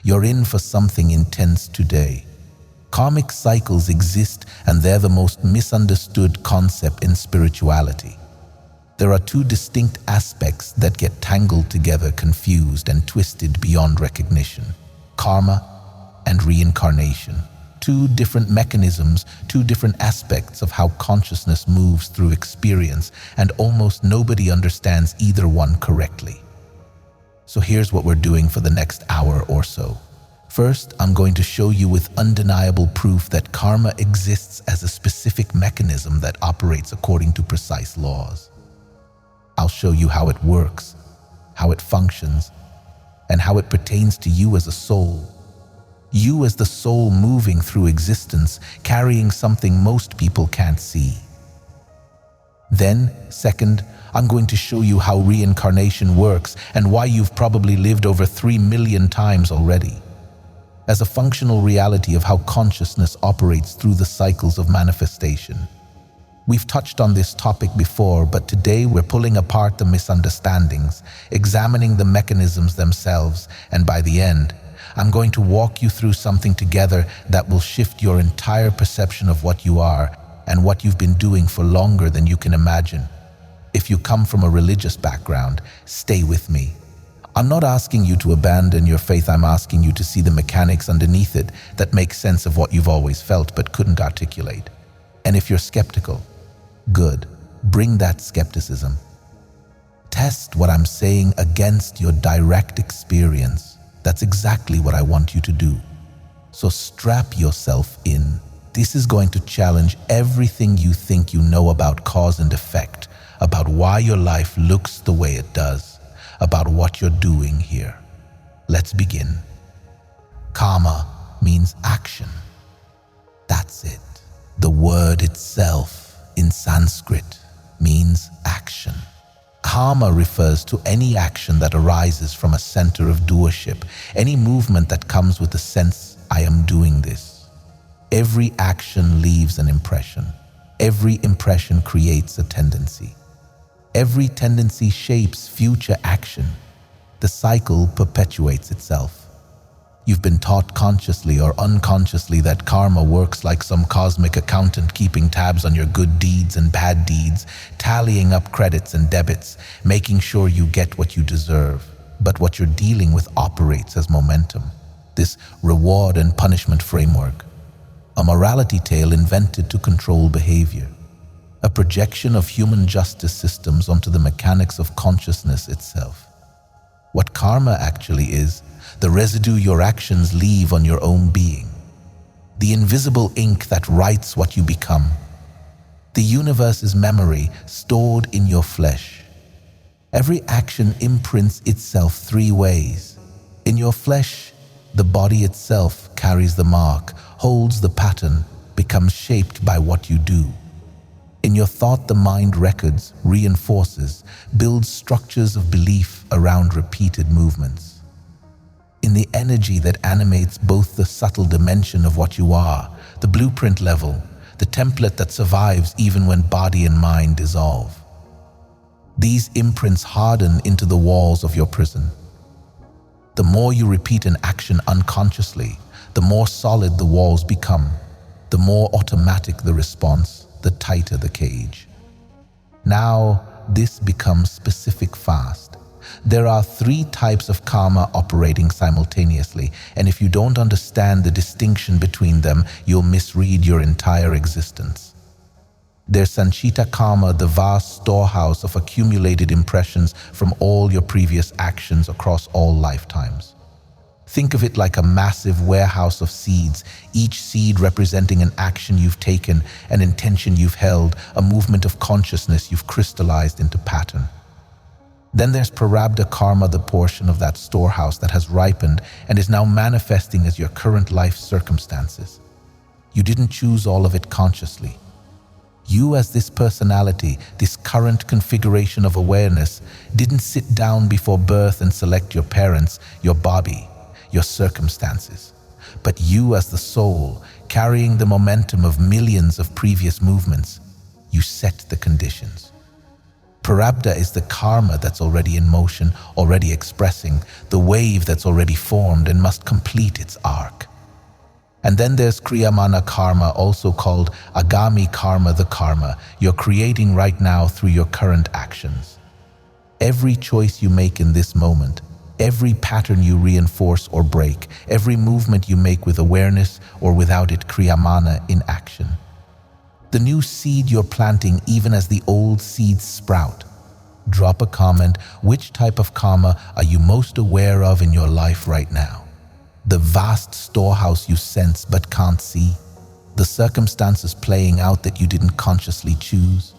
You're in for something intense today. Karmic cycles exist, and they're the most misunderstood concept in spirituality. There are two distinct aspects that get tangled together, confused and twisted beyond recognition: karma and reincarnation. Two different mechanisms, two different aspects of how consciousness moves through experience, and almost nobody understands either one correctly. So here's what we're doing for the next hour or so. First, I'm going to show you with undeniable proof that karma exists as a specific mechanism that operates according to precise laws. I'll show you how it works, how it functions, and how it pertains to you as a soul. You as the soul moving through existence, carrying something most people can't see. Then, second, I'm going to show you how reincarnation works and why you've probably lived over 3 million times already, as a functional reality of how consciousness operates through the cycles of manifestation. We've touched on this topic before, but today we're pulling apart the misunderstandings, examining the mechanisms themselves, and by the end, I'm going to walk you through something together that will shift your entire perception of what you are and what you've been doing for longer than you can imagine. If you come from a religious background, stay with me. I'm not asking you to abandon your faith. I'm asking you to see the mechanics underneath it that make sense of what you've always felt but couldn't articulate. And if you're skeptical, good, bring that skepticism. Test what I'm saying against your direct experience. That's exactly what I want you to do. So strap yourself in. This is going to challenge everything you think you know about cause and effect, about why your life looks the way it does, about what you're doing here. Let's begin. Karma means action. That's it. The word itself in Sanskrit means action. Karma refers to any action that arises from a center of doership, any movement that comes with the sense, I am doing this. Every action leaves an impression. Every impression creates a tendency. Every tendency shapes future action. The cycle perpetuates itself. You've been taught consciously or unconsciously that karma works like some cosmic accountant, keeping tabs on your good deeds and bad deeds, tallying up credits and debits, making sure you get what you deserve. But what you're dealing with operates as momentum, this reward and punishment framework, a morality tale invented to control behavior, a projection of human justice systems onto the mechanics of consciousness itself. What karma actually is, the residue your actions leave on your own being, the invisible ink that writes what you become, the universe's memory stored in your flesh. Every action imprints itself 3 ways. In your flesh, the body itself carries the mark, holds the pattern, becomes shaped by what you do. In your thought, the mind records, reinforces, builds structures of belief around repeated movements. In the energy that animates both the subtle dimension of what you are, the blueprint level, the template that survives even when body and mind dissolve. These imprints harden into the walls of your prison. The more you repeat an action unconsciously, the more solid the walls become, the more automatic the response, the tighter the cage. Now, this becomes specific fast. There are 3 types of karma operating simultaneously, and if you don't understand the distinction between them, you'll misread your entire existence. There's Sanchita karma, the vast storehouse of accumulated impressions from all your previous actions across all lifetimes. Think of it like a massive warehouse of seeds, each seed representing an action you've taken, an intention you've held, a movement of consciousness you've crystallized into pattern. Then there's Prarabdha karma, the portion of that storehouse that has ripened and is now manifesting as your current life circumstances. You didn't choose all of it consciously. You as this personality, this current configuration of awareness, didn't sit down before birth and select your parents, your body, your circumstances. But you as the soul, carrying the momentum of millions of previous movements, you set the conditions. Prarabdha is the karma that's already in motion, already expressing, the wave that's already formed and must complete its arc. And then there's Kriyamana karma, also called agami karma, the karma you're creating right now through your current actions. Every choice you make in this moment, every pattern you reinforce or break, every movement you make with awareness or without it, Kriyamana in action. The new seed you're planting even as the old seeds sprout. Drop a comment, which type of karma are you most aware of in your life right now? The vast storehouse you sense but can't see, the circumstances playing out that you didn't consciously choose,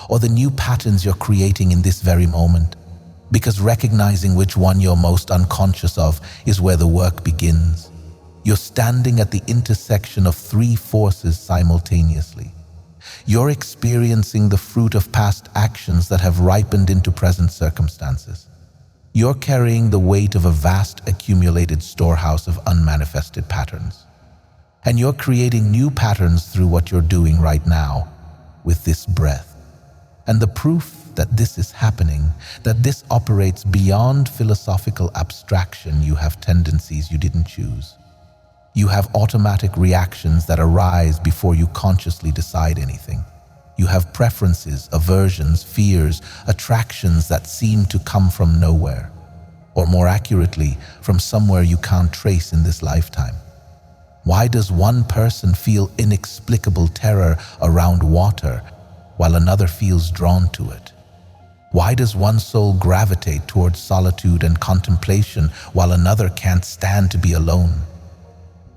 or the new patterns you're creating in this very moment. Because recognizing which one you're most unconscious of is where the work begins. You're standing at the intersection of three forces simultaneously. You're experiencing the fruit of past actions that have ripened into present circumstances. You're carrying the weight of a vast accumulated storehouse of unmanifested patterns. And you're creating new patterns through what you're doing right now with this breath. And the proof that this is happening, that this operates beyond philosophical abstraction, you have tendencies you didn't choose. You have automatic reactions that arise before you consciously decide anything. You have preferences, aversions, fears, attractions that seem to come from nowhere, or more accurately, from somewhere you can't trace in this lifetime. Why does one person feel inexplicable terror around water while another feels drawn to it? Why does one soul gravitate towards solitude and contemplation while another can't stand to be alone?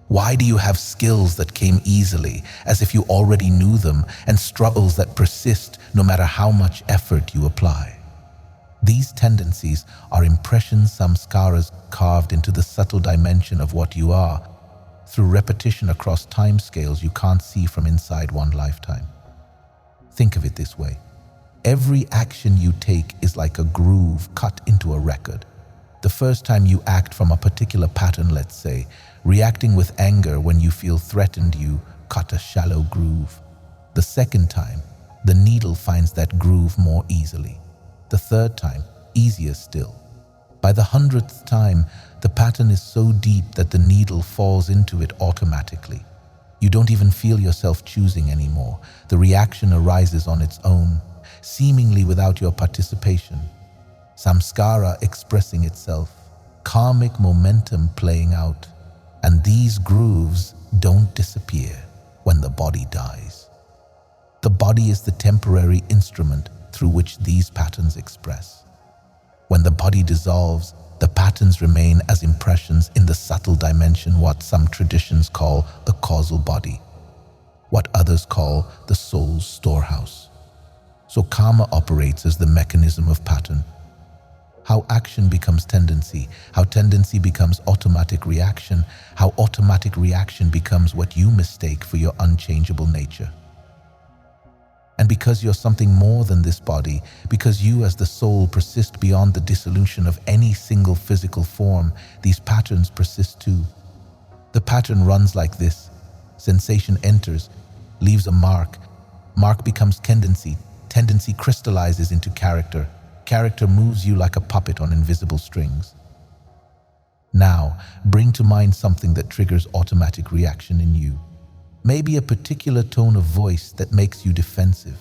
Why do you have skills that came easily, as if you already knew them, and struggles that persist no matter how much effort you apply? These tendencies are impressions, samskaras carved into the subtle dimension of what you are, through repetition across time scales you can't see from inside one lifetime. Think of it this way. Every action you take is like a groove cut into a record. The first time you act from a particular pattern, let's say, reacting with anger when you feel threatened, you cut a shallow groove. The second time, the needle finds that groove more easily. The third time, easier still. By the 100th time, the pattern is so deep that the needle falls into it automatically. You don't even feel yourself choosing anymore. The reaction arises on its own, seemingly without your participation. Samskara expressing itself, karmic momentum playing out. And these grooves don't disappear when the body dies. The body is the temporary instrument through which these patterns express. When the body dissolves, the patterns remain as impressions in the subtle dimension, what some traditions call the causal body, what others call the soul's storehouse. So karma operates as the mechanism of pattern. How action becomes tendency, how tendency becomes automatic reaction, how automatic reaction becomes what you mistake for your unchangeable nature. And because you're something more than this body, because you as the soul persist beyond the dissolution of any single physical form, these patterns persist too. The pattern runs like this. Sensation enters, leaves a mark. Mark becomes tendency. Tendency crystallizes into character. Character moves you like a puppet on invisible strings. Now, bring to mind something that triggers automatic reaction in you. Maybe a particular tone of voice that makes you defensive.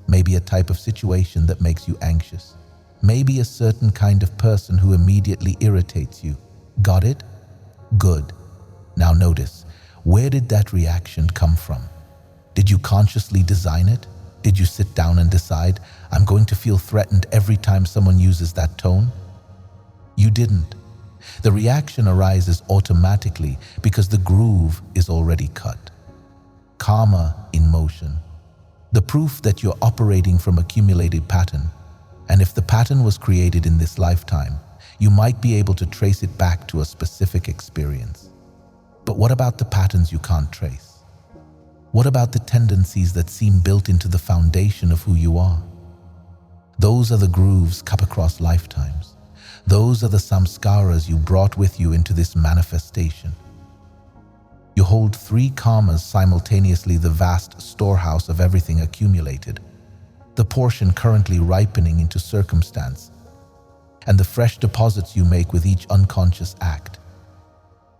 Maybe a type of situation that makes you anxious. Maybe a certain kind of person who immediately irritates you. Got it? Good. Now notice, where did that reaction come from? Did you consciously design it? Did you sit down and decide, I'm going to feel threatened every time someone uses that tone? You didn't. The reaction arises automatically because the groove is already cut. Karma in motion. The proof that you're operating from accumulated pattern. And if the pattern was created in this lifetime, you might be able to trace it back to a specific experience. But what about the patterns you can't trace? What about the tendencies that seem built into the foundation of who you are? Those are the grooves cut across lifetimes. Those are the samskaras you brought with you into this manifestation. You hold three karmas simultaneously, the vast storehouse of everything accumulated. the portion currently ripening into circumstance, and the fresh deposits you make with each unconscious act.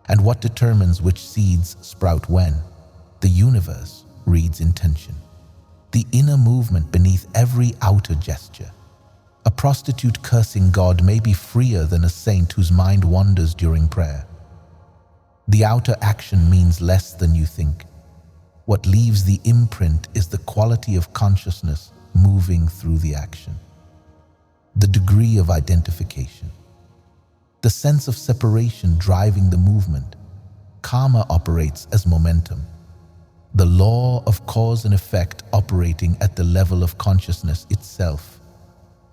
And what determines which seeds sprout when? The universe reads intention, the inner movement beneath every outer gesture. A prostitute cursing God may be freer than a saint whose mind wanders during prayer. The outer action means less than you think. What leaves the imprint is the quality of consciousness moving through the action, the degree of identification, the sense of separation driving the movement. Karma operates as momentum, the law of cause and effect operating at the level of consciousness itself.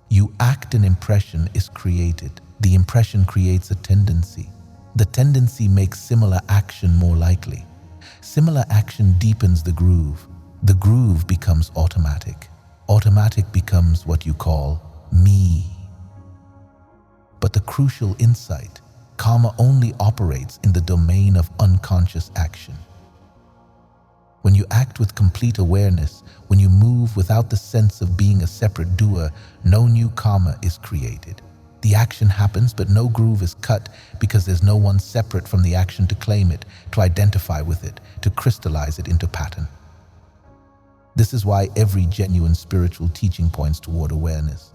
You act, an impression is created. The impression creates a tendency. The tendency makes similar action more likely. Similar action deepens the groove. The groove becomes automatic. Automatic becomes what you call me. But the crucial insight, karma only operates in the domain of unconscious action. When you act with complete awareness, when you move without the sense of being a separate doer, no new karma is created. The action happens, but no groove is cut because there's no one separate from the action to claim it, to identify with it, to crystallize it into pattern. This is why every genuine spiritual teaching points toward awareness.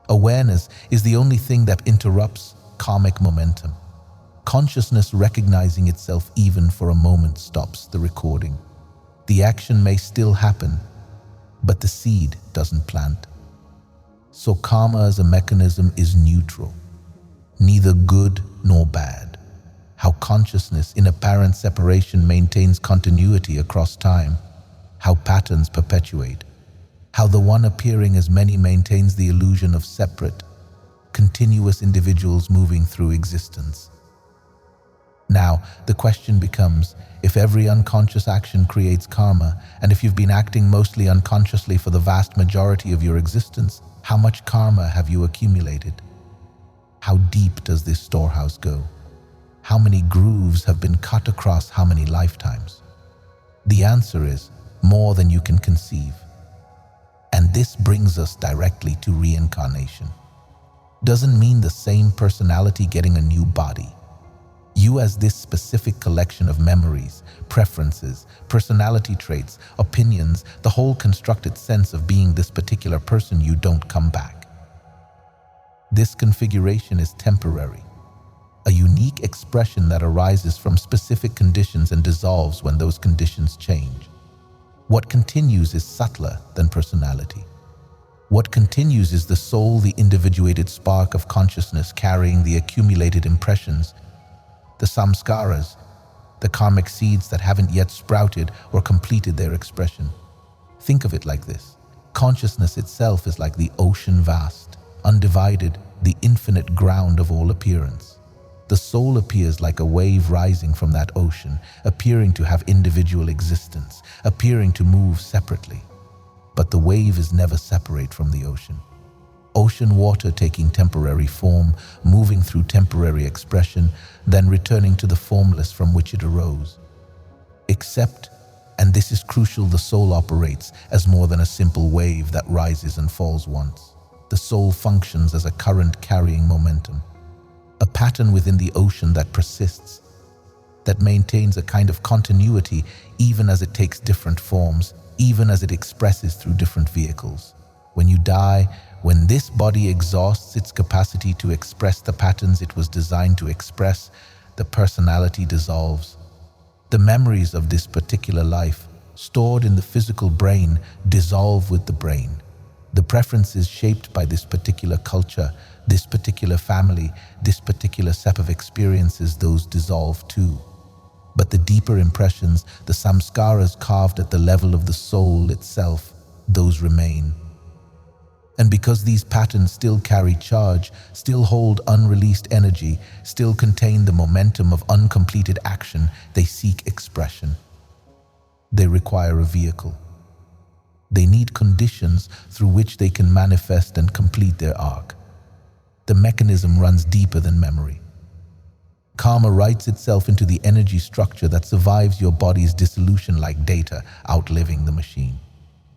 Awareness is the only thing that interrupts karmic momentum. Consciousness recognizing itself even for a moment stops the recording. The action may still happen, but the seed doesn't plant. So karma as a mechanism is neutral, neither good nor bad. How consciousness in apparent separation maintains continuity across time, how patterns perpetuate, how the one appearing as many maintains the illusion of separate, continuous individuals moving through existence. Now, the question becomes, if every unconscious action creates karma, and if you've been acting mostly unconsciously for the vast majority of your existence, how much karma have you accumulated? How deep does this storehouse go? How many grooves have been cut across how many lifetimes? The answer is more than you can conceive. And this brings us directly to reincarnation. Doesn't mean the same personality getting a new body. You as this specific collection of memories, preferences, personality traits, opinions, the whole constructed sense of being this particular person, you don't come back. This configuration is temporary, a unique expression that arises from specific conditions and dissolves when those conditions change. What continues is subtler than personality. What continues is the soul, the individuated spark of consciousness carrying the accumulated impressions, the samskaras, the karmic seeds that haven't yet sprouted or completed their expression. Think of it like this. Consciousness itself is like the ocean vast, undivided, the infinite ground of all appearance. The soul appears like a wave rising from that ocean, appearing to have individual existence, appearing to move separately. But the wave is never separate from the ocean. Ocean water taking temporary form, moving through temporary expression, then returning to the formless from which it arose. Except, and this is crucial, the soul operates as more than a simple wave that rises and falls once. The soul functions as a current carrying momentum, a pattern within the ocean that persists, that maintains a kind of continuity even as it takes different forms, even as it expresses through different vehicles. When you die, when this body exhausts its capacity to express the patterns it was designed to express, the personality dissolves. The memories of this particular life, stored in the physical brain, dissolve with the brain. The preferences shaped by this particular culture, this particular family, this particular set of experiences, those dissolve too. But the deeper impressions, the samskaras carved at the level of the soul itself, those remain. And because these patterns still carry charge, still hold unreleased energy, still contain the momentum of uncompleted action, they seek expression. They require a vehicle. They need conditions through which they can manifest and complete their arc. The mechanism runs deeper than memory. Karma writes itself into the energy structure that survives your body's dissolution like data, outliving the machine.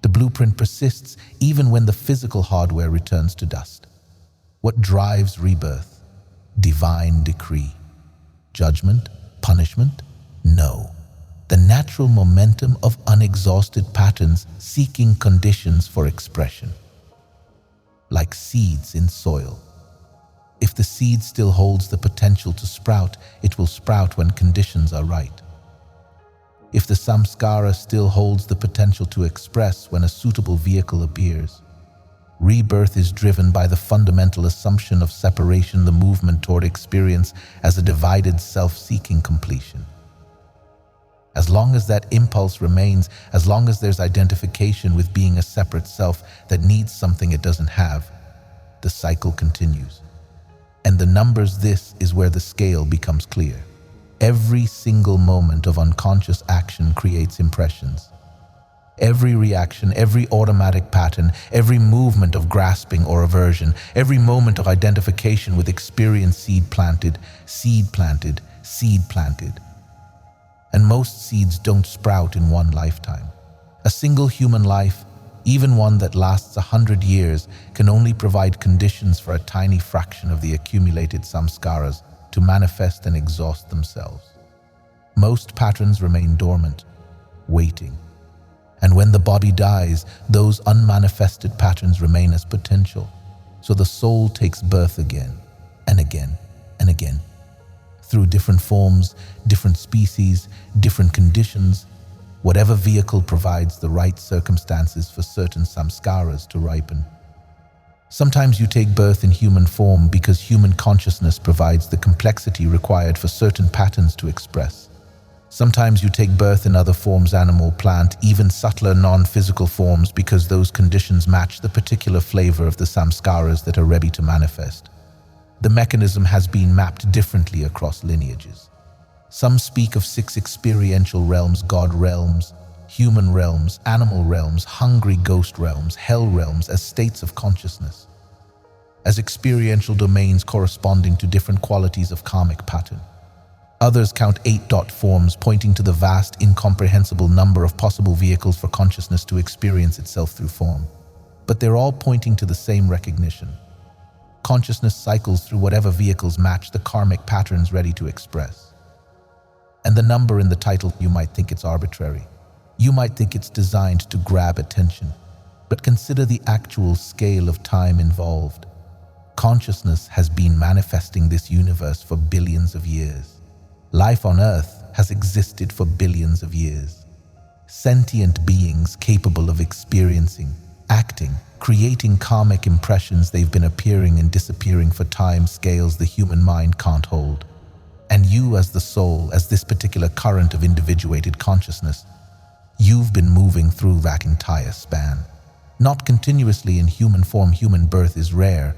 The blueprint persists even when the physical hardware returns to dust. What drives rebirth? Divine decree. Judgment? Punishment? No. The natural momentum of unexhausted patterns seeking conditions for expression. Like seeds in soil. If the seed still holds the potential to sprout, it will sprout when conditions are right. If the samskara still holds the potential to express when a suitable vehicle appears. Rebirth is driven by the fundamental assumption of separation, the movement toward experience as a divided self-seeking completion. As long as that impulse remains, as long as there's identification with being a separate self that needs something it doesn't have, the cycle continues. And the numbers, this is where the scale becomes clear. Every single moment of unconscious action creates impressions. Every reaction, every automatic pattern, every movement of grasping or aversion, every moment of identification with experience, seed planted, seed planted, seed planted. And most seeds don't sprout in one lifetime. A single human life, even one that lasts 100 years, can only provide conditions for a tiny fraction of the accumulated samskaras to manifest and exhaust themselves. Most patterns remain dormant, waiting. And when the body dies, those unmanifested patterns remain as potential. So the soul takes birth again and again and again. Through different forms, different species, different conditions, whatever vehicle provides the right circumstances for certain samskaras to ripen. Sometimes you take birth in human form because human consciousness provides the complexity required for certain patterns to express. Sometimes you take birth in other forms, animal, plant, even subtler non-physical forms, because those conditions match the particular flavor of the samskaras that are ready to manifest. The mechanism has been mapped differently across lineages. Some speak of 6 experiential realms: God realms, human realms, animal realms, hungry ghost realms, hell realms, as states of consciousness, as experiential domains corresponding to different qualities of karmic pattern. Others count 8 dot forms, pointing to the vast, incomprehensible number of possible vehicles for consciousness to experience itself through form. But they're all pointing to the same recognition. Consciousness cycles through whatever vehicles match the karmic patterns ready to express. And the number in the title, you might think it's arbitrary. You might think it's designed to grab attention. But consider the actual scale of time involved. Consciousness has been manifesting this universe for billions of years. Life on Earth has existed for billions of years. Sentient beings capable of experiencing, acting, creating karmic impressions, they've been appearing and disappearing for time scales the human mind can't hold. And you, as the soul, as this particular current of individuated consciousness, you've been moving through that entire span. Not continuously in human form. Human birth is rare,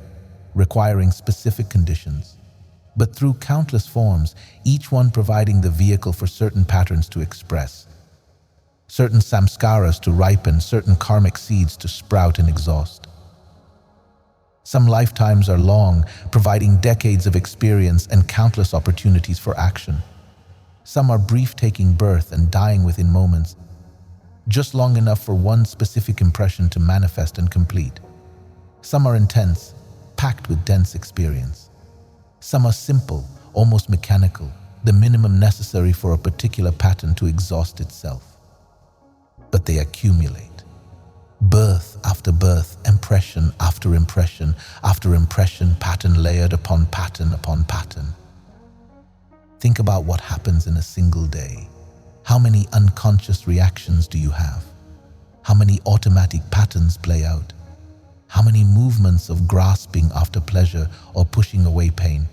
requiring specific conditions, but through countless forms, each one providing the vehicle for certain patterns to express, certain samskaras to ripen, certain karmic seeds to sprout and exhaust. Some lifetimes are long, providing decades of experience and countless opportunities for action. Some are brief, taking birth and dying within moments, just long enough for one specific impression to manifest and complete. Some are intense, packed with dense experience. Some are simple, almost mechanical, the minimum necessary for a particular pattern to exhaust itself. But they accumulate. Birth after birth, impression after impression after impression, pattern layered upon pattern upon pattern. Think about what happens in a single day. How many unconscious reactions do you have? How many automatic patterns play out? How many movements of grasping after pleasure or pushing away pain?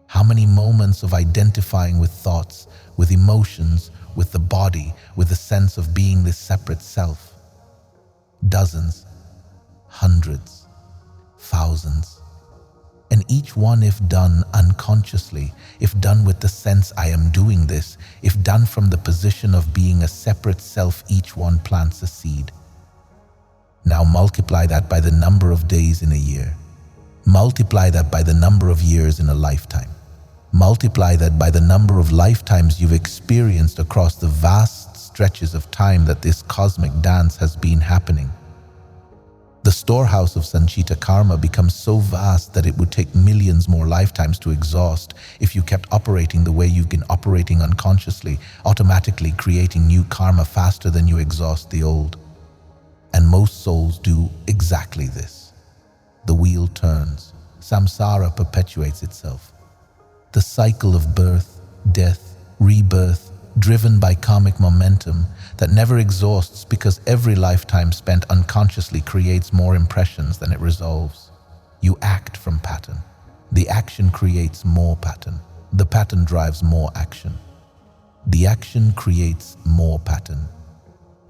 How many moments of identifying with thoughts, with emotions, with the body, with the sense of being this separate self? Dozens, hundreds, thousands. And each one, if done unconsciously, if done with the sense I am doing this, if done from the position of being a separate self, each one plants a seed. Now multiply that by the number of days in a year. Multiply that by the number of years in a lifetime. Multiply that by the number of lifetimes you've experienced across the vast stretches of time that this cosmic dance has been happening. The storehouse of Sanchita karma becomes so vast that it would take millions more lifetimes to exhaust if you kept operating the way you've been operating unconsciously, automatically creating new karma faster than you exhaust the old. And most souls do exactly this. The wheel turns. Samskara perpetuates itself. The cycle of birth, death, rebirth, driven by karmic momentum that never exhausts because every lifetime spent unconsciously creates more impressions than it resolves. You act from pattern. The action creates more pattern. The pattern drives more action. The action creates more pattern.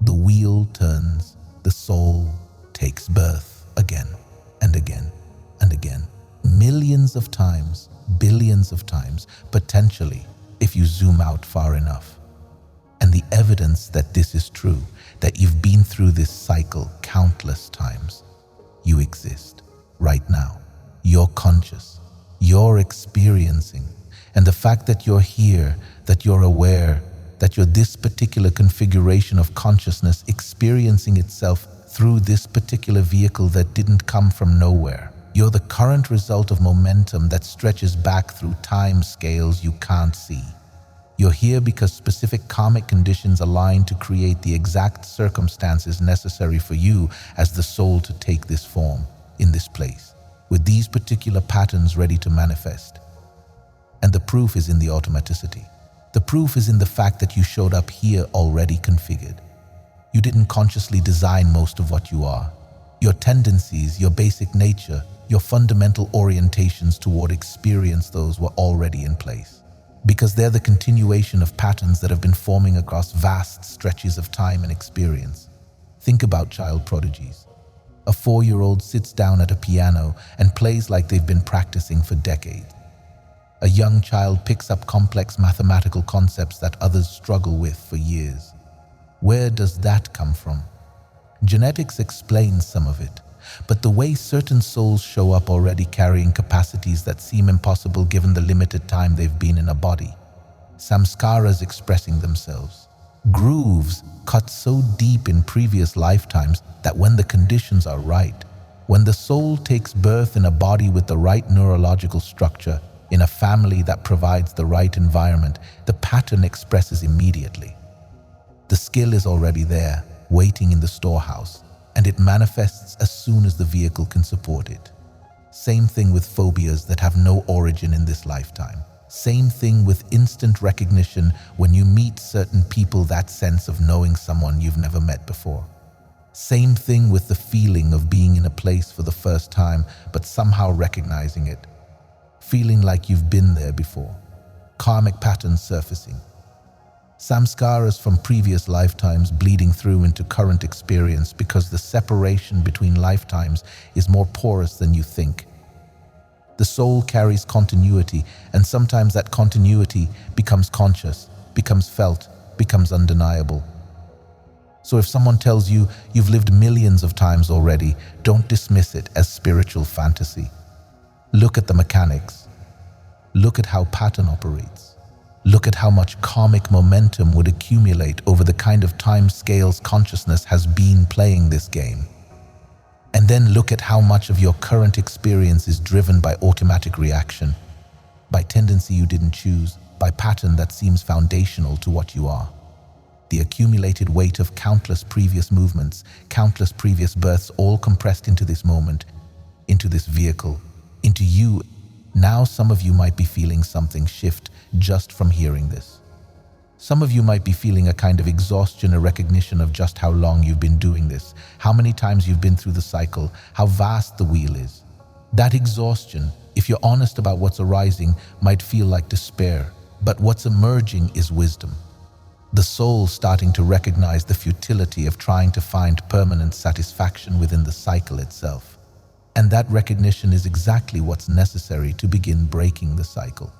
The wheel turns. The soul takes birth again and again and again. Millions of times, billions of times, potentially, if you zoom out far enough. And the evidence that this is true, that you've been through this cycle countless times. You exist right now. You're conscious. You're experiencing. And the fact that you're here, that you're aware, that you're this particular configuration of consciousness experiencing itself through this particular vehicle that didn't come from nowhere. You're the current result of momentum that stretches back through time scales you can't see. You're here because specific karmic conditions align to create the exact circumstances necessary for you as the soul to take this form, in this place, with these particular patterns ready to manifest. And the proof is in the automaticity. The proof is in the fact that you showed up here already configured. You didn't consciously design most of what you are. Your tendencies, your basic nature, your fundamental orientations toward experience, those were already in place. Because they're the continuation of patterns that have been forming across vast stretches of time and experience. Think about child prodigies. A 4-year-old sits down at a piano and plays like they've been practicing for decades. A young child picks up complex mathematical concepts that others struggle with for years. Where does that come from? Genetics explains some of it, but the way certain souls show up already carrying capacities that seem impossible given the limited time they've been in a body. Samskaras expressing themselves. Grooves cut so deep in previous lifetimes that when the conditions are right, when the soul takes birth in a body with the right neurological structure, in a family that provides the right environment, the pattern expresses immediately. The skill is already there, waiting in the storehouse, and it manifests as soon as the vehicle can support it. Same thing with phobias that have no origin in this lifetime. Same thing with instant recognition when you meet certain people, that sense of knowing someone you've never met before. Same thing with the feeling of being in a place for the first time, but somehow recognizing it. Feeling like you've been there before. Karmic patterns surfacing. Samskaras from previous lifetimes bleeding through into current experience because the separation between lifetimes is more porous than you think. The soul carries continuity, and sometimes that continuity becomes conscious, becomes felt, becomes undeniable. So if someone tells you you've lived millions of times already, don't dismiss it as spiritual fantasy. Look at the mechanics. Look at how pattern operates. Look at how much karmic momentum would accumulate over the kind of time scales consciousness has been playing this game. And then look at how much of your current experience is driven by automatic reaction, by tendency you didn't choose, by pattern that seems foundational to what you are. The accumulated weight of countless previous movements, countless previous births, all compressed into this moment, into this vehicle, into you. Now some of you might be feeling something shift just from hearing this. Some of you might be feeling a kind of exhaustion, a recognition of just how long you've been doing this, how many times you've been through the cycle, how vast the wheel is. That exhaustion, if you're honest about what's arising, might feel like despair, but what's emerging is wisdom. The soul starting to recognize the futility of trying to find permanent satisfaction within the cycle itself. And that recognition is exactly what's necessary to begin breaking the cycle.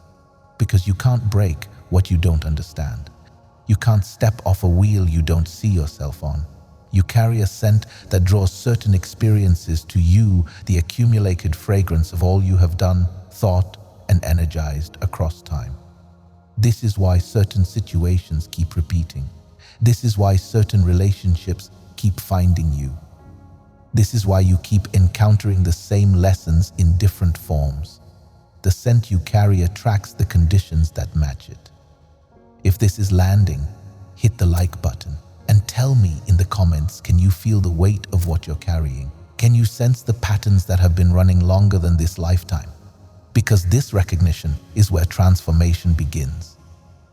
Because you can't break what you don't understand. You can't step off a wheel you don't see yourself on. You carry a scent that draws certain experiences to you, the accumulated fragrance of all you have done, thought, and energized across time. This is why certain situations keep repeating. This is why certain relationships keep finding you. This is why you keep encountering the same lessons in different forms. The scent you carry attracts the conditions that match it. If this is landing, hit the like button and tell me in the comments, can you feel the weight of what you're carrying? Can you sense the patterns that have been running longer than this lifetime? Because this recognition is where transformation begins.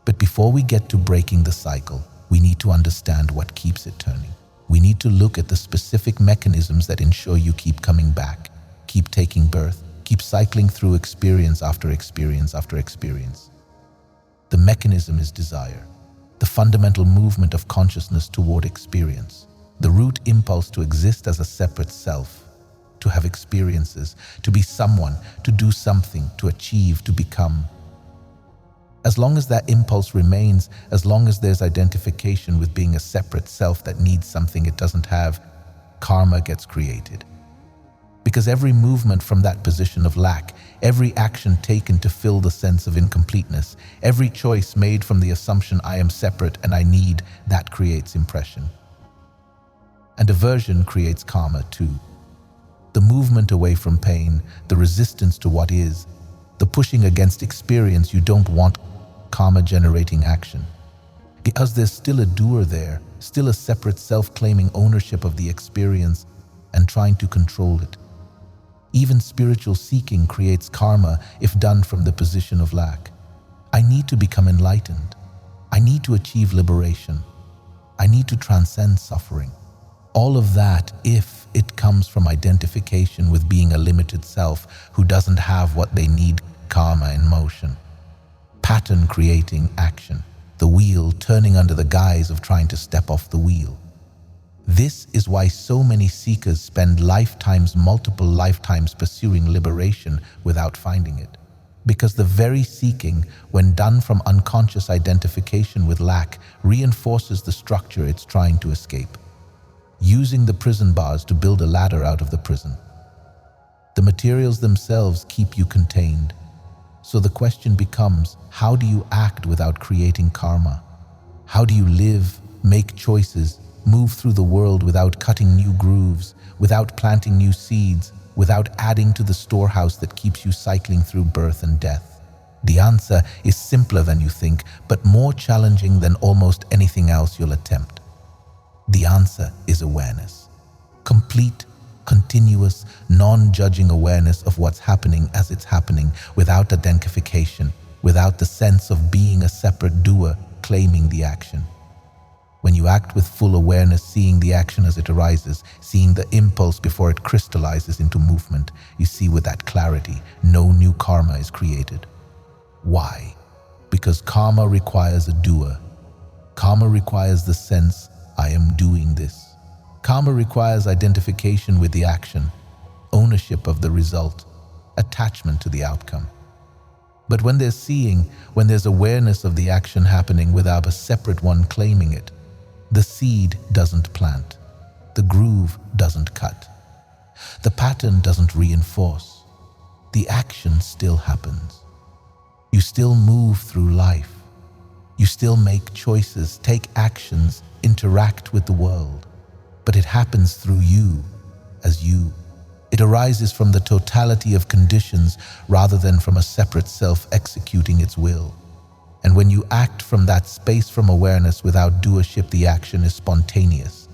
But before we get to breaking the cycle, we need to understand what keeps it turning. We need to look at the specific mechanisms that ensure you keep coming back, keep taking birth, keep cycling through experience after experience after experience. The mechanism is desire, the fundamental movement of consciousness toward experience, the root impulse to exist as a separate self, to have experiences, to be someone, to do something, to achieve, to become. As long as that impulse remains, as long as there's identification with being a separate self that needs something it doesn't have, karma gets created. Because every movement from that position of lack, every action taken to fill the sense of incompleteness, every choice made from the assumption I am separate and I need, that creates impression. And aversion creates karma too. The movement away from pain, the resistance to what is, the pushing against experience you don't want, karma-generating action. Because there's still a doer there, still a separate self claiming ownership of the experience and trying to control it. Even spiritual seeking creates karma if done from the position of lack. I need to become enlightened. I need to achieve liberation. I need to transcend suffering. All of that if it comes from identification with being a limited self who doesn't have what they need, karma in motion. Pattern creating action, the wheel turning under the guise of trying to step off the wheel. This is why so many seekers spend lifetimes, multiple lifetimes pursuing liberation without finding it. Because the very seeking, when done from unconscious identification with lack, reinforces the structure it's trying to escape. Using the prison bars to build a ladder out of the prison. The materials themselves keep you contained. So the question becomes, how do you act without creating karma? How do you live, make choices, move through the world without cutting new grooves, without planting new seeds, without adding to the storehouse that keeps you cycling through birth and death? The answer is simpler than you think, but more challenging than almost anything else you'll attempt. The answer is awareness. Complete, continuous, non-judging awareness of what's happening as it's happening, without identification, without the sense of being a separate doer claiming the action. When you act with full awareness, seeing the action as it arises, seeing the impulse before it crystallizes into movement, you see with that clarity, no new karma is created. Why? Because karma requires a doer. Karma requires the sense, I am doing this. Karma requires identification with the action, ownership of the result, attachment to the outcome. But when there's seeing, when there's awareness of the action happening without a separate one claiming it, the seed doesn't plant, the groove doesn't cut, the pattern doesn't reinforce, the action still happens. You still move through life. You still make choices, take actions, interact with the world. But it happens through you, as you. It arises from the totality of conditions rather than from a separate self executing its will. And when you act from that space from awareness without doership, the action is spontaneous,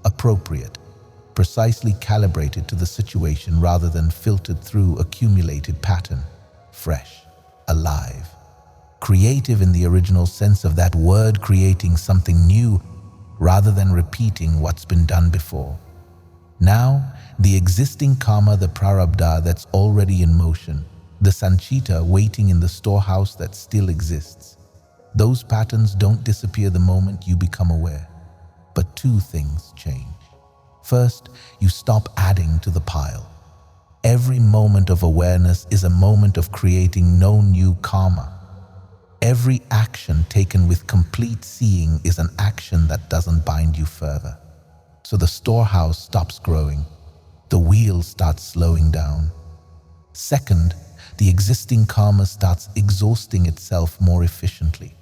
appropriate, precisely calibrated to the situation rather than filtered through accumulated pattern, fresh, alive, creative in the original sense of that word, creating something new rather than repeating what's been done before. Now, the existing karma, the Prarabdha that's already in motion, the Sanchita waiting in the storehouse that still exists. Those patterns don't disappear the moment you become aware. But two things change. First, you stop adding to the pile. Every moment of awareness is a moment of creating no new karma. Every action taken with complete seeing is an action that doesn't bind you further. So the storehouse stops growing. The wheel starts slowing down. Second, the existing karma starts exhausting itself more efficiently.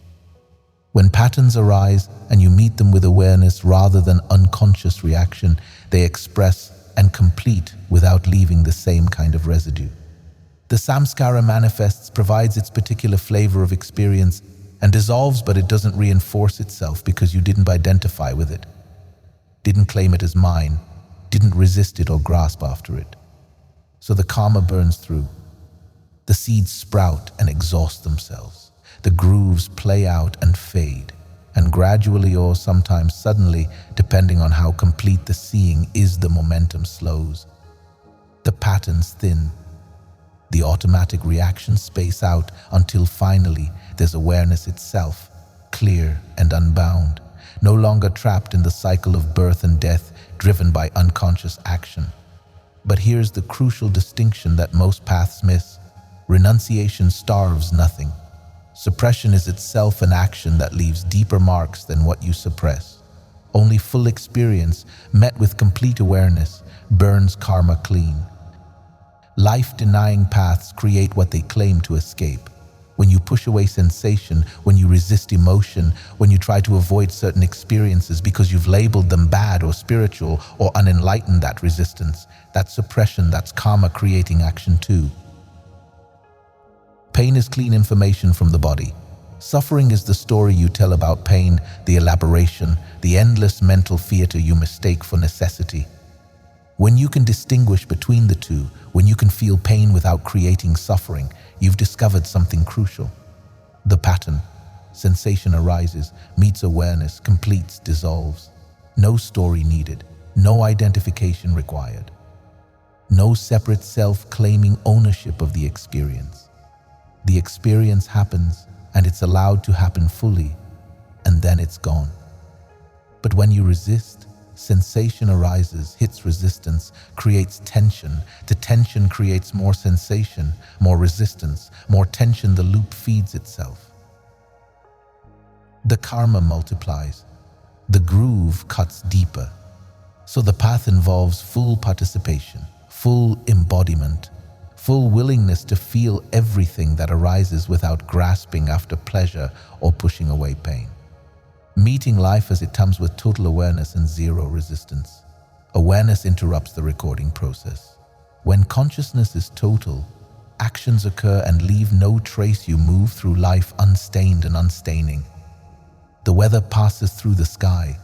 When patterns arise and you meet them with awareness rather than unconscious reaction, they express and complete without leaving the same kind of residue. The samskara manifests, provides its particular flavor of experience, and dissolves, but it doesn't reinforce itself because you didn't identify with it, didn't claim it as mine, didn't resist it or grasp after it. So the karma burns through. The seeds sprout and exhaust themselves. The grooves play out and fade, and gradually or sometimes suddenly, depending on how complete the seeing is, the momentum slows. The patterns thin. The automatic reactions space out until finally there's awareness itself, clear and unbound, no longer trapped in the cycle of birth and death driven by unconscious action. But here's the crucial distinction that most paths miss. Renunciation starves nothing. Suppression is itself an action that leaves deeper marks than what you suppress. Only full experience, met with complete awareness, burns karma clean. Life-denying paths create what they claim to escape. When you push away sensation, when you resist emotion, when you try to avoid certain experiences because you've labeled them bad or spiritual or unenlightened, that resistance, that suppression, that's karma creating action too. Pain is clean information from the body. Suffering is the story you tell about pain, the elaboration, the endless mental theater you mistake for necessity. When you can distinguish between the two, when you can feel pain without creating suffering, you've discovered something crucial. The pattern, sensation arises, meets awareness, completes, dissolves. No story needed, no identification required. No separate self claiming ownership of the experience. The experience happens, and it's allowed to happen fully, and then it's gone. But when you resist, sensation arises, hits resistance, creates tension. The tension creates more sensation, more resistance, more tension. The loop feeds itself. The karma multiplies. The groove cuts deeper. So the path involves full participation, full embodiment, full willingness to feel everything that arises without grasping after pleasure or pushing away pain. Meeting life as it comes with total awareness and zero resistance. Awareness interrupts the recording process. When consciousness is total, actions occur and leave no trace. You move through life unstained and unstaining. The weather passes through the sky,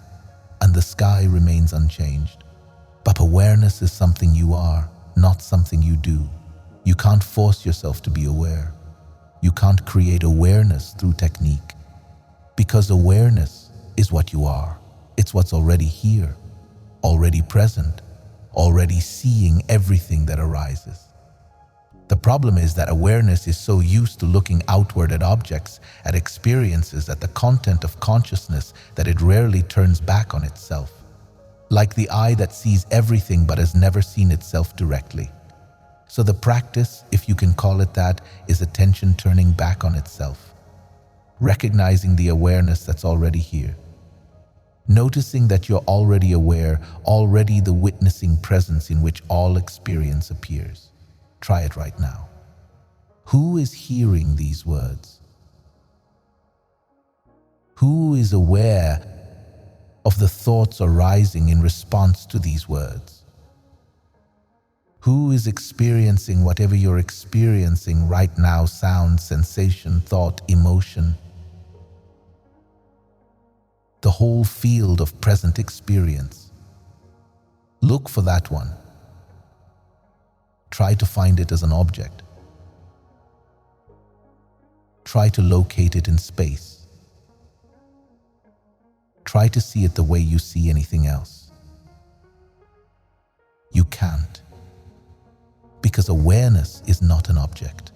and the sky remains unchanged. But awareness is something you are, not something you do. You can't force yourself to be aware. You can't create awareness through technique. Because awareness is what you are. It's what's already here, already present, already seeing everything that arises. The problem is that awareness is so used to looking outward at objects, at experiences, at the content of consciousness, that it rarely turns back on itself. Like the eye that sees everything but has never seen itself directly. So the practice, if you can call it that, is attention turning back on itself. Recognizing the awareness that's already here. Noticing that you're already aware, already the witnessing presence in which all experience appears. Try it right now. Who is hearing these words? Who is aware of the thoughts arising in response to these words? Who is experiencing whatever you're experiencing right now? Sound, sensation, thought, emotion. The whole field of present experience. Look for that one. Try to find it as an object. Try to locate it in space. Try to see it the way you see anything else. You can't. Because awareness is not an object.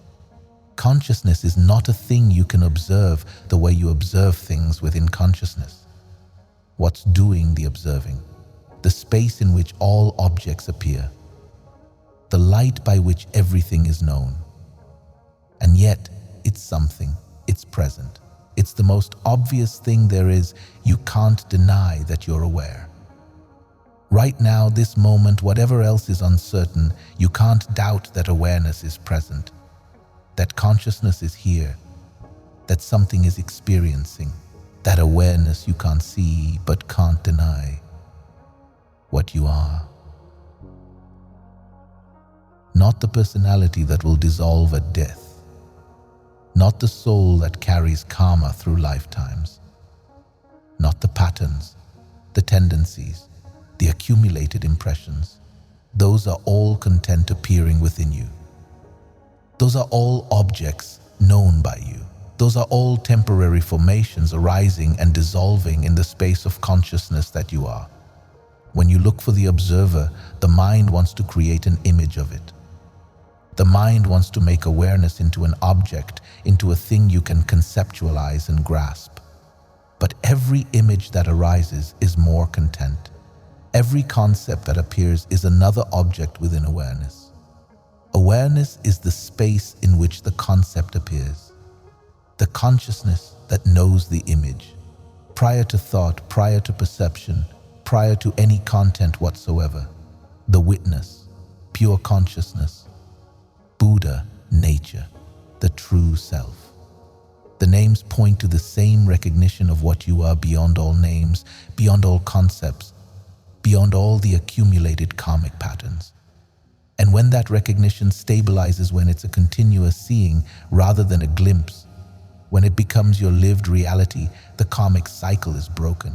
Consciousness is not a thing you can observe the way you observe things within consciousness. What's doing the observing? The space in which all objects appear. The light by which everything is known. And yet, it's something. It's present. It's the most obvious thing there is. You can't deny that you're aware. Right now, this moment, whatever else is uncertain, you can't doubt that awareness is present, that consciousness is here, that something is experiencing. that awareness you can't see but can't deny, what you are. Not the personality that will dissolve at death, not the soul that carries karma through lifetimes, not the patterns, the tendencies, the accumulated impressions. Those are all content appearing within you. Those are all objects known by you. Those are all temporary formations arising and dissolving in the space of consciousness that you are. When you look for the observer, the mind wants to create an image of it. The mind wants to make awareness into an object, into a thing you can conceptualize and grasp. But every image that arises is more content. Every concept that appears is another object within awareness. Awareness is the space in which the concept appears, the consciousness that knows the image, prior to thought, prior to perception, prior to any content whatsoever. The witness, pure consciousness, Buddha, nature, the true self. The names point to the same recognition of what you are beyond all names, beyond all concepts, beyond all the accumulated karmic patterns. And when that recognition stabilizes, when it's a continuous seeing rather than a glimpse, when it becomes your lived reality, the karmic cycle is broken.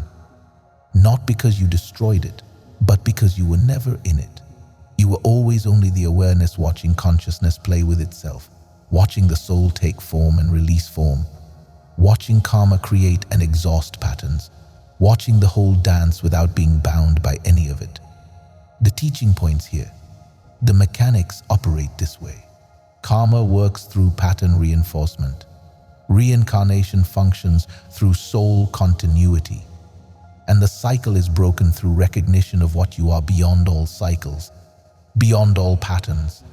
Not because you destroyed it, but because you were never in it. You were always only the awareness watching consciousness play with itself, watching the soul take form and release form, watching karma create and exhaust patterns, watching the whole dance without being bound by any of it. The teaching points here. The mechanics operate this way. Karma works through pattern reinforcement. Reincarnation functions through soul continuity. And the cycle is broken through recognition of what you are beyond all cycles, beyond all patterns,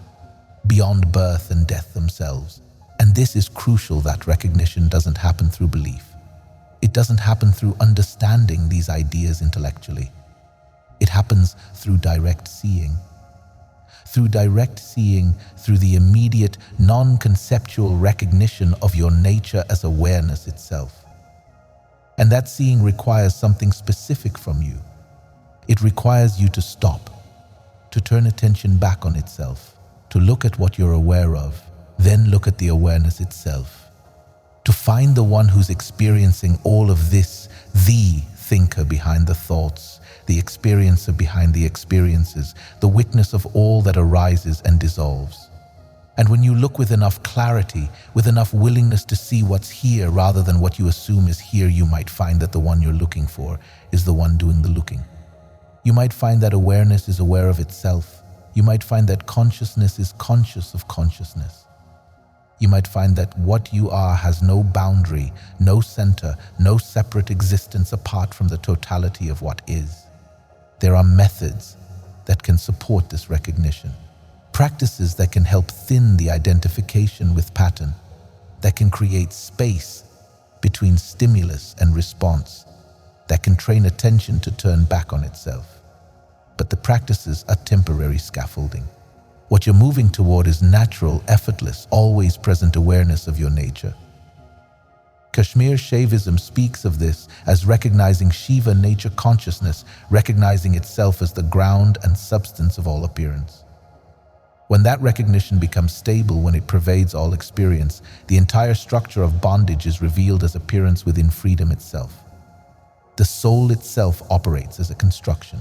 beyond birth and death themselves. And this is crucial, that recognition doesn't happen through belief. It doesn't happen through understanding these ideas intellectually. It happens through direct seeing. Through direct seeing, through the immediate, non-conceptual recognition of your nature as awareness itself. And that seeing requires something specific from you. It requires you to stop, to turn attention back on itself, to look at what you're aware of, then look at the awareness itself, to find the one who's experiencing all of this, the thinker behind the thoughts, the experiencer behind the experiences, the witness of all that arises and dissolves. And when you look with enough clarity, with enough willingness to see what's here rather than what you assume is here, you might find that the one you're looking for is the one doing the looking. You might find that awareness is aware of itself. You might find that consciousness is conscious of consciousness. You might find that what you are has no boundary, no center, no separate existence apart from the totality of what is. There are methods that can support this recognition, practices that can help thin the identification with pattern, that can create space between stimulus and response, that can train attention to turn back on itself. But the practices are temporary scaffolding. What you're moving toward is natural, effortless, always present awareness of your nature. Kashmir Shaivism speaks of this as recognizing Shiva nature consciousness, recognizing itself as the ground and substance of all appearance. When that recognition becomes stable, when it pervades all experience, the entire structure of bondage is revealed as appearance within freedom itself. The soul itself operates as a construction.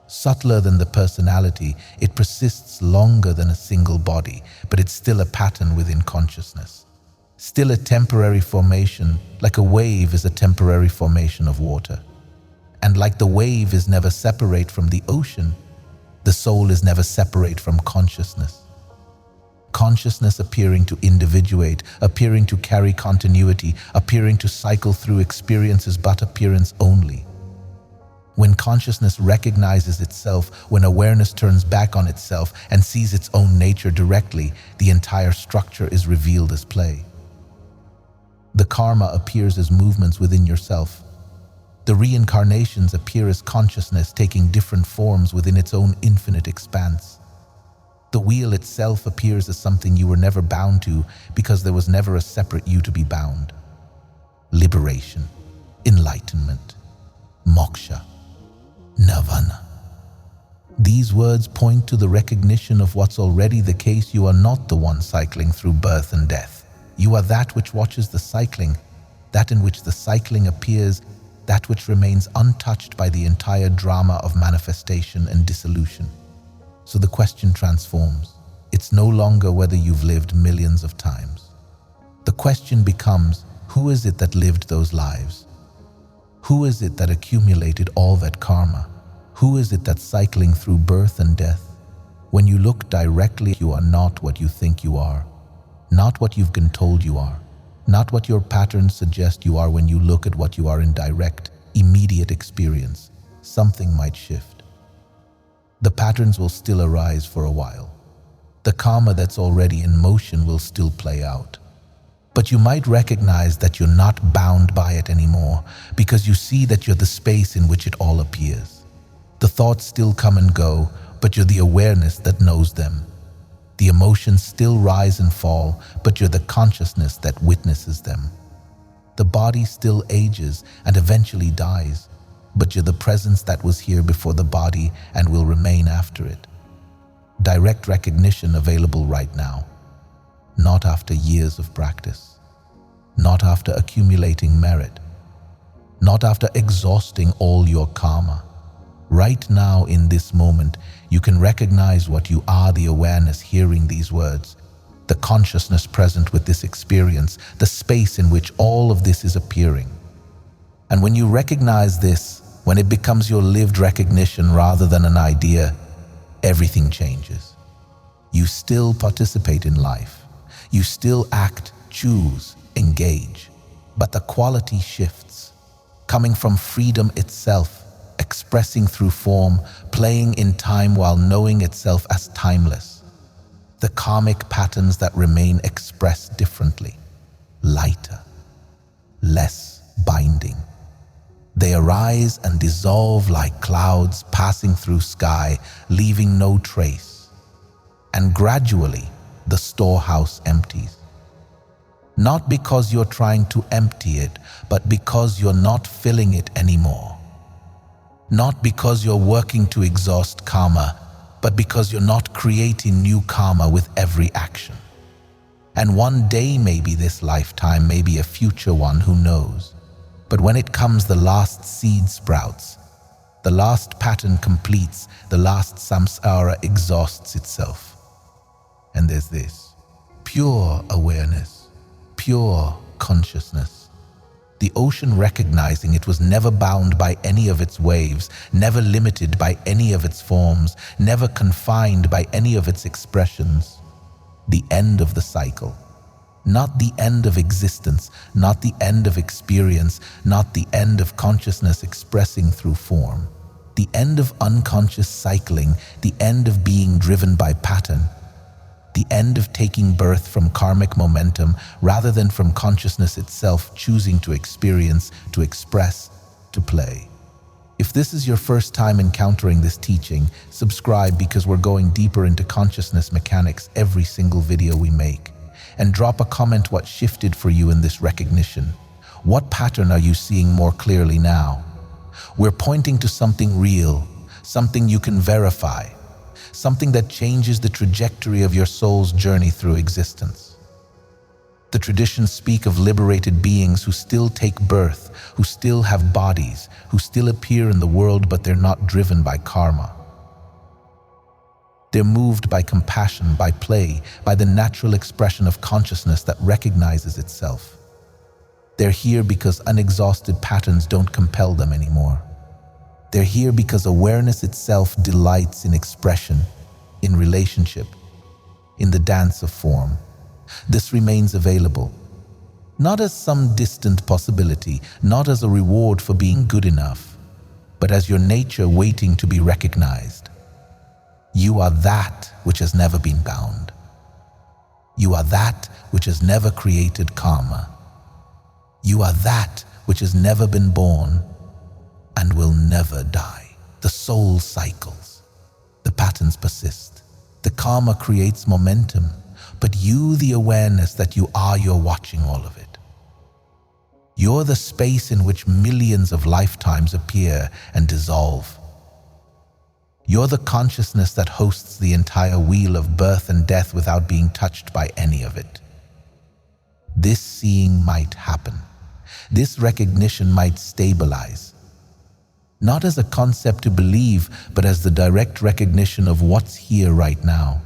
Subtler than the personality, it persists longer than a single body, but it's still a pattern within consciousness. Still a temporary formation, like a wave is a temporary formation of water. And like the wave is never separate from the ocean, the soul is never separate from consciousness. Consciousness appearing to individuate, appearing to carry continuity, appearing to cycle through experiences, but appearance only. When consciousness recognizes itself, when awareness turns back on itself and sees its own nature directly, the entire structure is revealed as play. The karma appears as movements within yourself. The reincarnations appear as consciousness taking different forms within its own infinite expanse. The wheel itself appears as something you were never bound to because there was never a separate you to be bound. Liberation. enlightenment, moksha, nirvana. These words point to the recognition of what's already the case. You are not the one cycling through birth and death. You are that which watches the cycling, that in which the cycling appears, that which remains untouched by the entire drama of manifestation and dissolution. So the question transforms. It's no longer whether you've lived millions of times. The question becomes, who is it that lived those lives? Who is it that accumulated all that karma? Who is it that's cycling through birth and death? When you look directly, you are not what you think you are, not what you've been told you are, not what your patterns suggest you are. When you look at what you are in direct, immediate experience, something might shift. The patterns will still arise for a while. The karma that's already in motion will still play out. But you might recognize that you're not bound by it anymore because you see that you're the space in which it all appears. The thoughts still come and go, but you're the awareness that knows them. The emotions still rise and fall, but you're the consciousness that witnesses them. The body still ages and eventually dies, but you're the presence that was here before the body and will remain after it. Direct recognition available right now, not after years of practice, not after accumulating merit, not after exhausting all your karma. Right now, in this moment, you can recognize what you are, the awareness hearing these words, the consciousness present with this experience, the space in which all of this is appearing. And when you recognize this, when it becomes your lived recognition rather than an idea, everything changes. You still participate in life. You still act, choose, engage. But the quality shifts, coming from freedom itself, expressing through form, playing in time while knowing itself as timeless. The karmic patterns that remain expressed differently, lighter, less binding. They arise and dissolve like clouds passing through sky, leaving no trace. And gradually, the storehouse empties. Not because you're trying to empty it, but because you're not filling it anymore. Not because you're working to exhaust karma, but because you're not creating new karma with every action. And one day, maybe this lifetime, maybe a future one, who knows? But when it comes, the last seed sprouts, the last pattern completes, the last samskara exhausts itself. And there's this pure awareness, pure consciousness. The ocean recognizing it was never bound by any of its waves, never limited by any of its forms, never confined by any of its expressions. The end of the cycle. Not the end of existence, not the end of experience, not the end of consciousness expressing through form. The end of unconscious cycling, the end of being driven by pattern. The end of taking birth from karmic momentum rather than from consciousness itself choosing to experience, to express, to play. If this is your first time encountering this teaching, subscribe because we're going deeper into consciousness mechanics every single video we make. And drop a comment what shifted for you in this recognition. What pattern are you seeing more clearly now? We're pointing to something real, something you can verify. Something that changes the trajectory of your soul's journey through existence. The traditions speak of liberated beings who still take birth, who still have bodies, who still appear in the world, but they're not driven by karma. They're moved by compassion, by play, by the natural expression of consciousness that recognizes itself. They're here because unexhausted patterns don't compel them anymore. They're here because awareness itself delights in expression, in relationship, in the dance of form. This remains available, not as some distant possibility, not as a reward for being good enough, but as your nature waiting to be recognized. You are that which has never been bound. You are that which has never created karma. You are that which has never been born and will never die. The soul cycles. The patterns persist. The karma creates momentum, but you, the awareness that you are, you're watching all of it. You're the space in which millions of lifetimes appear and dissolve. You're the consciousness that hosts the entire wheel of birth and death without being touched by any of it. This seeing might happen. This recognition might stabilize. Not as a concept to believe, but as the direct recognition of what's here right now.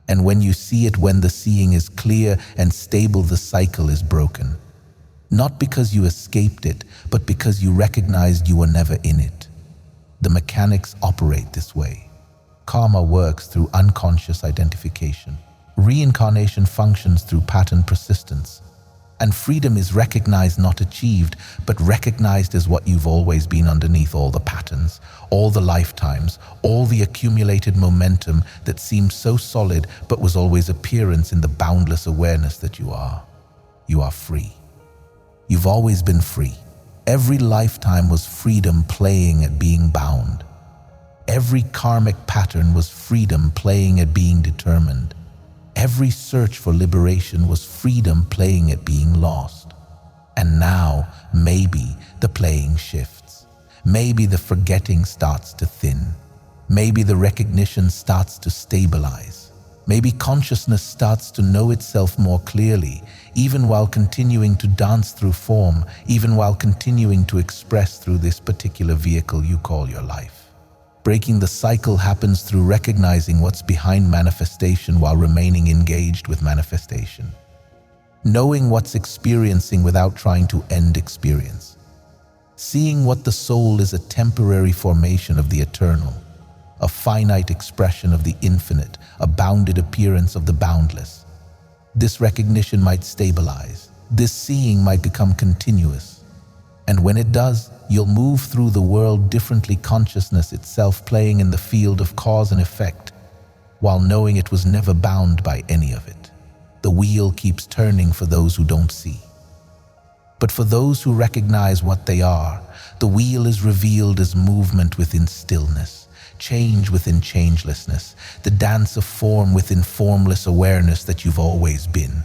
And when you see it, when the seeing is clear and stable, the cycle is broken. Not because you escaped it, but because you recognized you were never in it. The mechanics operate this way. Karma works through unconscious identification. Reincarnation functions through pattern persistence. And freedom is recognized, not achieved, but recognized as what you've always been underneath all the patterns, all the lifetimes, all the accumulated momentum that seemed so solid but was always appearance in the boundless awareness that you are. You are free. You've always been free. Every lifetime was freedom playing at being bound. Every karmic pattern was freedom playing at being determined. Every search for liberation was freedom playing at being lost. And now, maybe the playing shifts. Maybe the forgetting starts to thin. Maybe the recognition starts to stabilize. Maybe consciousness starts to know itself more clearly, even while continuing to dance through form, even while continuing to express through this particular vehicle you call your life. Breaking the cycle happens through recognizing what's behind manifestation while remaining engaged with manifestation. Knowing what's experiencing without trying to end experience. Seeing what the soul is a temporary formation of the eternal, a finite expression of the infinite, a bounded appearance of the boundless. This recognition might stabilize. This seeing might become continuous. And when it does, you'll move through the world differently, consciousness itself playing in the field of cause and effect, while knowing it was never bound by any of it. The wheel keeps turning for those who don't see. But for those who recognize what they are, the wheel is revealed as movement within stillness, change within changelessness, the dance of form within formless awareness that you've always been.